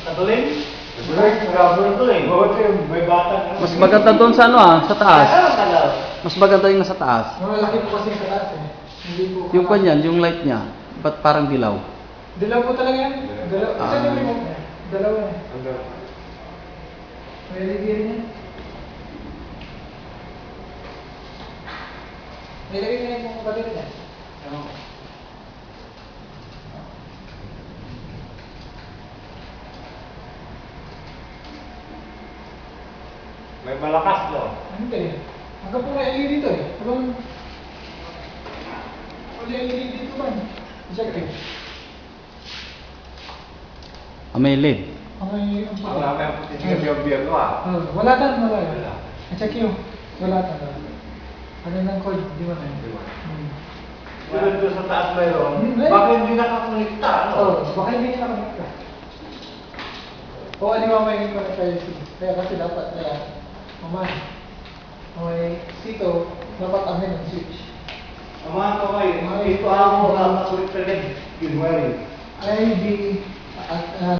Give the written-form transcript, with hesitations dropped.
Katuling? Katuling. May bata. Mas maganda doon sa ano sa taas. Kalaw. Mas maganda yung nasa taas. Malaki po kasi sa taas eh. Hindi po. Yung kanyan, yung light niya, ba't parang dilaw? Dalaw po talaga yan. Dalaw. Isa yung remote niya. Dalawa yan. May LED rin yan. May lagay na yung mga battery niya. May malakas no? Ano kayo? Hanggang po may LED dito eh. Hanggang... Wala LED dito ba? Check eh. May LED. Ang may... Ang namin ang puti yung biyerno Wala tan, wala. Check yun. Wala tan. Ano ng code? Di ba tayo? Pero doon sa taas mayroon, Hmm. bakit hindi nakakonekta? Ano? Oo, baka hindi niya nakakonekta. O ano yung may connect kayo kaya kasi dapat kaya may sito, dapat amin ang switch. Ang mga kamay, ito ako nakakonekta rin. Yung wiring. ID at